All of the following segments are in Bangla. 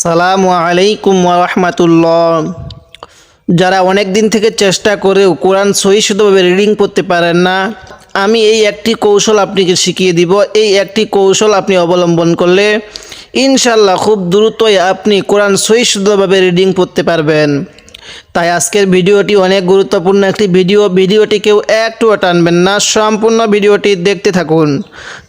সালামু আলাইকুম ওয়া রাহমাতুল্লাহ। যারা অনেক দিন থেকে চেষ্টা করেও কোরআন সহি শুদ্ধভাবে রিডিং করতে পারেন না, আমি এই একটি কৌশল আপনাকে শিখিয়ে দিব। এই একটি কৌশল আপনি অবলম্বন করলে ইনশাল্লাহ খুব দ্রুতই আপনি কোরআন সহি শুদ্ধভাবে রিডিং করতে পারবেন। তাই আজকের ভিডিওটি অনেক গুরুত্বপূর্ণ একটি ভিডিওটি কেউ একটুও টানবেন না, সম্পূর্ণ ভিডিওটি দেখতে থাকুন।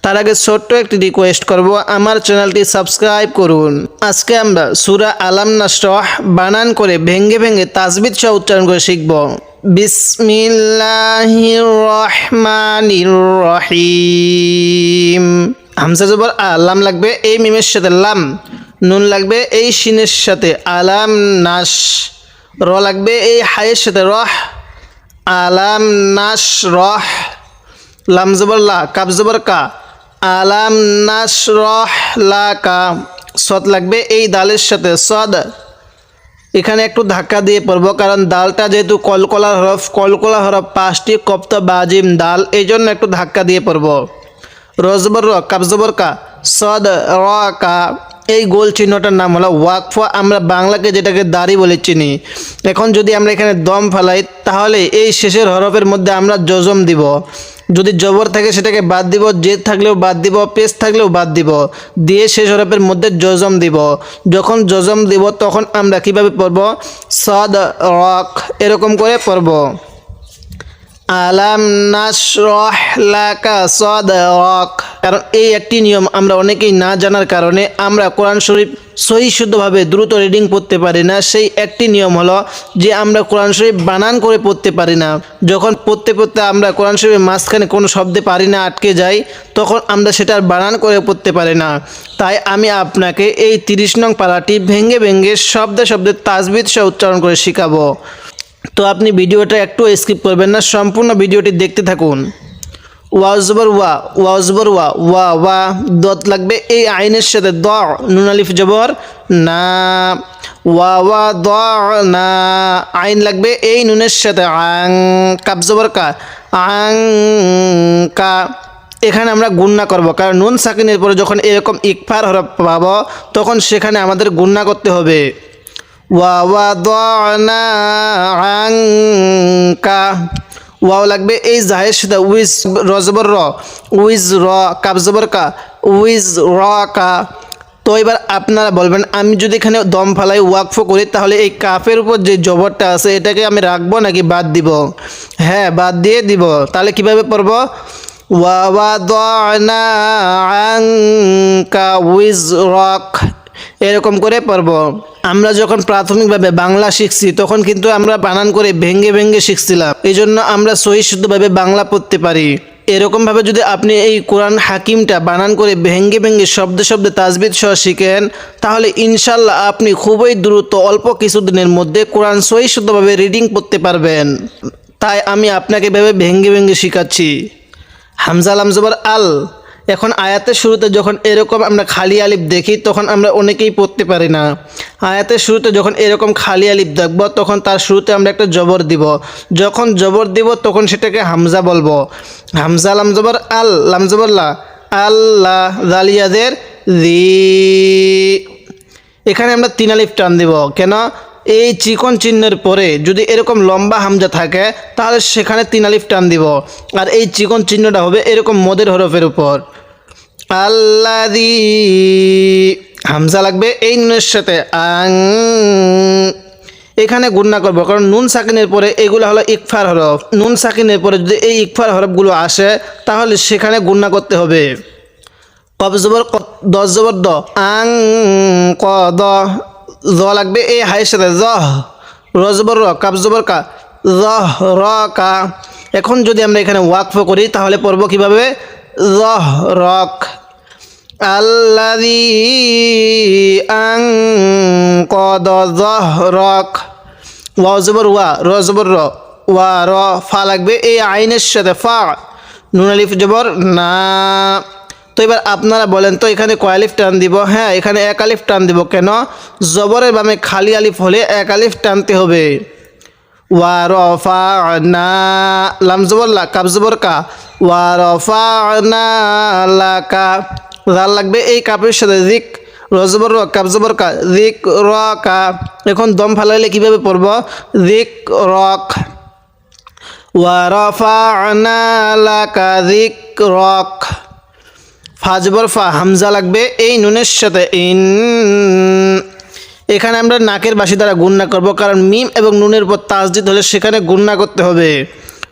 তার আগে ছোট্ট একটি রিকোয়েস্ট করব, আমার চ্যানেলটি সাবস্ক্রাইব করুন। আজকে আমরা সূরা আলাম নাশরাহ বানান করে ভেঙ্গে ভেঙ্গে তাজবিদ সহ উচ্চারণ করে শিখব। বিসমিল্লাহির রহমানির রহিম। হামজা জবর আলাম লাগবে এই মিমের সাথে লাম, নুন লাগবে এই শিনের সাথে আলাম নাশ, র লাগবে এই হায়ের সাথে রহ, আলাম নাশ রহ, লাম জবর লা, কাব জবর কা, আলাম নাশ রহ লা কা, সদ লাগবে এই দালের সাথে সদ। এখানে একটু ধাক্কা দিয়ে পড়ব, কারণ দালটা যেহেতু কলকলা হরফ পাঁচটি কপ্ত বাজিম দাল, এই জন্য একটু ধাক্কা দিয়ে পড়ব। র জবর র, কাব জবর কা, সদ র কা। এই গোল চিহ্নটার নাম হলো ওয়াকফ। আমরা বাংলাকে যেটাকে দাড়ি বলে চিনি। এখন যদি আমরা এখানে দম ফেলাই, তাহলে এই শেষের হরফের মধ্যে আমরা জজম দিব। যদি জবর থাকে সেটাকে বাদ দিব, জেদ থাকলেও বাদ দিব, পেশ থাকলেও বাদ দিব, দিয়ে শেষ হরফের মধ্যে জজম দিব। যখন জজম দিব তখন আমরা কিভাবে পড়ব? সদ রক, এরকম করে পড়ব। আলাম নাশরাহ লাকা সাদরাক। কারণ এই একটি নিয়ম আমরা অনেকেই না জানার কারণে আমরা কোরআন শরীফ সহি শুদ্ধভাবে দ্রুত রিডিং পড়তে পারি না। সেই একটি নিয়ম হলো যে আমরা কোরআন শরীফ বানান করে পড়তে পারি না। যখন পড়তে পড়তে আমরা কোরআন শরীফের মাঝখানে কোনো শব্দে পারি না, আটকে যাই, তখন আমরা সেটার বানান করে পড়তে পারি না। তাই আমি আপনাকে এই 30 নং পারাটি ভেঙ্গে ভেঙ্গে শব্দে শব্দে তাজবিদ সহ উচ্চারণ করে শেখাবো। তো আপনি ভিডিওটা একটু স্কিপ করবেন না, সম্পূর্ণ ভিডিওটি দেখতে থাকুন। ওয়া জবর ওয়া, ওয়া জবর ওয়া, ওয়া ওয়া, দত লাগবে এই আইনের সাথে দ, নুন আলিফ জবর না, ওয়া ওয়া দ না। আইন লাগবে এই নুনের সাথে আং, কাব জবর কা, আং কা। এখানে আমরা গুণনা করব, কারণ নুন সাকিনের পরে যখন এরকম ইকফার হরফ পাবো তখন সেখানে আমাদের গুণনা করতে হবে। ওয়া ওয়া দানা আনকা। ওয়াও লাগবে এই জাহের সাথে উইজ, র জবর র, উইজ র, কাব জবর কা, উইজ র কা। তো এবার আপনারা বলবেন, আমি যদি এখানে দম ফালাই ওয়াকফ করি, তাহলে এই কাফের উপর যে জবরটা আছে এটাকে আমি রাখবো নাকি বাদ দিব? হ্যাঁ, বাদ দিয়ে দিব। তাহলে কিভাবে পড়ব? ওয়া ওয়া দানা আনকা উইজ রক, এরকম করে পড়ব। আমরা যখন প্রাথমিকভাবে বাংলা শিখছি তখন কিন্তু আমরা বানান করে ভেঙ্গে ভেঙ্গে শিখছিলাম, এই জন্য আমরা সহি শুদ্ধভাবে বাংলা পড়তে পারি। এরকমভাবে যদি আপনি এই কোরআন হাকিমটা বানান করে ভেঙ্গে ভেঙ্গে শব্দে শব্দে তাজবিদ সহ শিখেন, তাহলে ইনশাল্লাহ আপনি খুবই দ্রুত অল্প কিছুদিনের মধ্যে কোরআন সহি শুদ্ধভাবে রিডিং করতে পারবেন। তাই আমি আপনাকে ভেবে ভেঙ্গে ভেঙ্গে শেখাচ্ছি। হামজা লাম জবর আল। এখন আয়াতের শুরুতে যখন এরকম আমরা খালি আলিফ দেখি তখন আমরা অনেকেই পড়তে পারি না। আয়াতের শুরুতে যখন এরকম খালি আলিফ দেখব তখন তার শুরুতে আমরা একটা জবর দিব। যখন জবর দিব তখন সেটাকে হামজা বলবো। হামজা লাম জবর আল, লাম জবর লা, আল্লাহ, জালিয়াদের জি। এখানে আমরা 3 আলিফ টান দিব। কেন? এই চিকন চিহ্নের পরে যদি এরকম লম্বা হামজা থাকে তাহলে সেখানে 3 আলিফ টান দিব। আর এই চিকন চিহ্নটা হবে এরকম মদের হরফের উপর। আল্লাযী, হামজা লাগবে এই নুনের সাথে আং। এখানে গুণনা করব, কারণ নুন সাকিনের পরে এগুলো হলো ইকফার হরফ। নুন সাকিনের পরে যদি এই ইকফার হরফগুলো আসে তাহলে সেখানে গুণনা করতে হবে। কব জবর ক, দ জবর দ, আং ক দ, জ লাগবে এই হায়ের সাথে জহ, র জবর র, কাব জবর কা, জহ র কা। এখন যদি আমরা এখানে ওয়াকফ করি তাহলে পড়ব কিভাবে? জহ রক। আল্লাযী আনকাদ যহরাক। ওয়া জবর ওয়া, র জবর র, ওয়া র, ফা লাগবে এই আইনের সাথে ফা, নুন আলিফ জবর না। তো এবার আপনারা বলেন তো এখানে কয় আলিফ টান দিব? হ্যাঁ, এখানে 1 আলিফ টান দিব। কেন? জবরের বামে খালি আলিফ হলে 1 আলিফ টানতে হবে। ওয়া রফা'না, লাম জবর লা, কাব জবর কা, ওয়া রফা'না লাকা। জাল লাগবে এই কাপের সাথে জিক, রজবর র কাব জবর কা রিক র কা। এখন দম ফালাইলে কিভাবে পড়ব? রিক রক। ওয়া রাফা'না লাকা যিকরাক। ফা জবর ফা হামজা লাগবে এই নুনের সাথে ইন। এখানে আমরা নাকের বাঁশি দ্বারা গুণনা করব, কারণ মিম এবং নুনের উপর তাসদিদ হলে সেখানে গুণনা করতে হবে।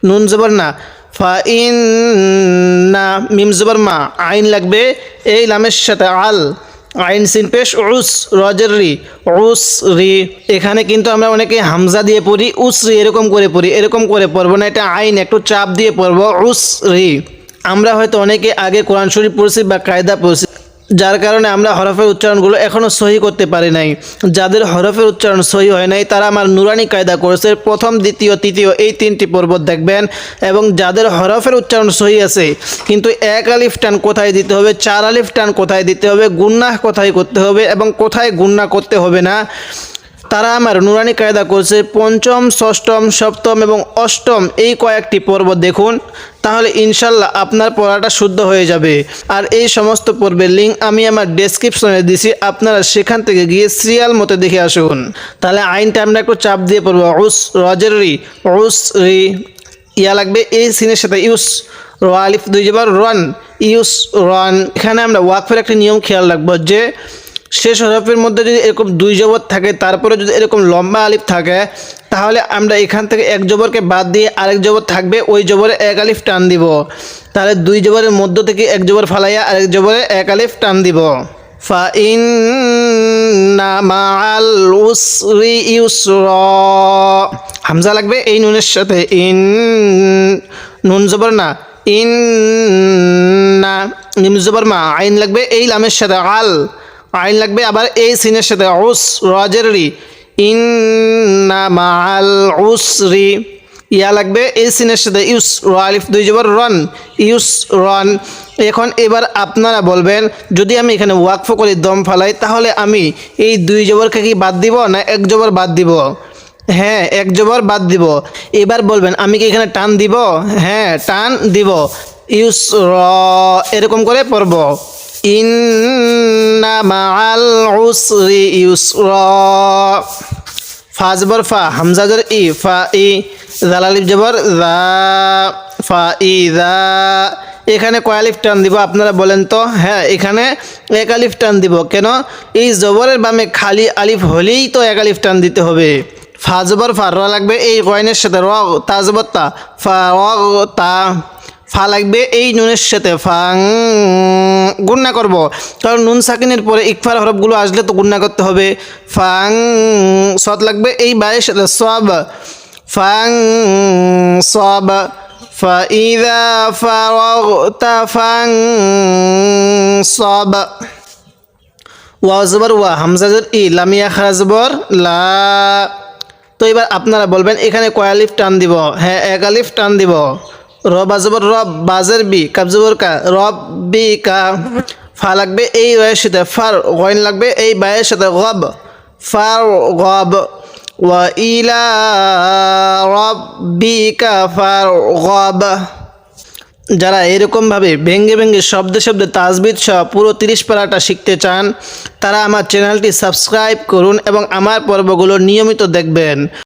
নুন জবর না, ফা ইন না। মিম জবর মা, আইন লাগবে এই লামের সাথে আল। আইন সিন পেশ উস রজের রি, উস রি। এখানে কিন্তু আমরা অনেকে হামজা দিয়ে পড়ি, উস রি এরকম করে পড়ি, এরকম করে পড়বো না, এটা আইন একটু চাপ দিয়ে পড়বো উস রি। আমরা হয়তো অনেকে আগে কোরআন শরীফ পড়ছি বা কায়দা পড়ছি, যার কারণে আমরা হরফের উচ্চারণগুলো এখনও সহি করতে পারি নাই। যাদের হরফের উচ্চারণ সহি হয় নাই তারা আমার নুরানি কায়দা কোর্সের প্রথম, দ্বিতীয়, তৃতীয় এই 3টি পর্ব দেখবেন। এবং যাদের হরফের উচ্চারণ সহি আছে কিন্তু 1 আলিফ টান কোথায় দিতে হবে, 4 আলিফ টান কোথায় দিতে হবে, গুন্নাহ কোথায় করতে হবে এবং কোথায় গুন্না করতে হবে না, তারা আমার নুরানি কায়দা করছে 5ম, 6ম, 7ম এবং 8ম এই কয়েকটি পর্ব দেখুন, তাহলে ইনশাল্লাহ আপনার পড়াটা শুদ্ধ হয়ে যাবে। আর এই সমস্ত পর্বের লিঙ্ক আমি আমার ডেসক্রিপশনে দিছি, আপনারা সেখান থেকে গিয়ে সিরিয়াল মতো দেখে আসুন। তাহলে আইনটা আমরা একটু চাপ দিয়ে পড়বো উস রজের রি, উস রি। ইয়া লাগবে এই সিনের সাথে ইউস, র আলিফ 2 জবর রন, ইউস রন। এখানে আমরা ওয়াকফের একটা নিয়ম খেয়াল রাখবো যে শেষ হরফের মধ্যে যদি এরকম 2 জবর থাকে, তারপরে যদি এরকম লম্বা আলিফ থাকে, তাহলে আমরা এখান থেকে এক জবরকে বাদ দিয়ে আরেক জবর থাকবে, ওই জবরে 1 আলিফ টান দিব। তাহলে 2 জবরের মধ্য থেকে এক জবর ফালাইয়া আরেক জবরে 1 আলিফ টান দিব। ফা ইন্না মাআল উসরি ইউসরা। হামজা লাগবে এই নুনের সাথে ইন। নুন জবর না, ইন না। মিম জবর মা, আইন লাগবে এই লামের সাথে আল। আইন লাগবে আবার এই সিনের সাথে উস রজের রি, ইন্না মাআল উসরি। ইয়া লাগবে এই সিনের সাথে ইউস, র আলিফ 2 জবর রন, ইউস রন। এখন এবার আপনারা বলবেন যদি আমি এখানে ওয়াকফ করে দম ফালাই তাহলে আমি এই 2 জবরকে কি বাদ দিব না 1 জবর বাদ দিব? হ্যাঁ, 1 জবর বাদ দিব। এবার বলবেন আমি কি এখানে টান দিব? হ্যাঁ, টান দিব। ইউস র এরকম করে পড়ব। ইন্না মাআল উসরি ইউসরা। ফা জবর ফা হামজা জবর ই, ফা ই। জাল আলিফ জবর যা, ফা ই যা। এখানে কয় আলিফ টান দিব আপনারা বলেন তো? হ্যাঁ, এখানে 1 আলিফ টান দিব। কেন? এই জবরের বামে খালি আলিফ হলেই তো 1 আলিফ টান দিতে হবে। ফা জবর ফা, র লাগবে এই কয়নের সাথে র, তা জবর তা, ফা র তা। ফা লাগবে এই নুনের সাথে ফাং, গুণনা করব, কারণ নুন সাকিনের পরে ইকফার হরফগুলো আসলে তো গুণনা করতে হবে। ফাং। সদ লাগবে এই বায়ের সাথে সব, ফাং সব। ফাইদা ফারাগতা ফাং সব। ওয়া জবর ওয়া হামজা জবর ই, লামিয়া খারা জবর লা। তো এবার আপনারা বলবেন এখানে কয় আলিফ টান দিব? হ্যাঁ, 1 আলিফ টান দিব। রব জবর রব, বাজের বি, কাব জবর কা, রব বি কা। ফা লাগবে এই রয়ের সাথে ফার, গইন লাগবে এই বায়ের সাথে গব, ফার গব। ওয়া ইলা রাব্বিকা ফারগব। যারা এরকমভাবে ভেঙ্গে ভেঙ্গে শব্দে শব্দে তাজবিদ সহ পুরো 30 পারাটা শিখতে চান তারা আমার চ্যানেলটি সাবস্ক্রাইব করুন এবং আমার পর্বগুলো নিয়মিত দেখবেন।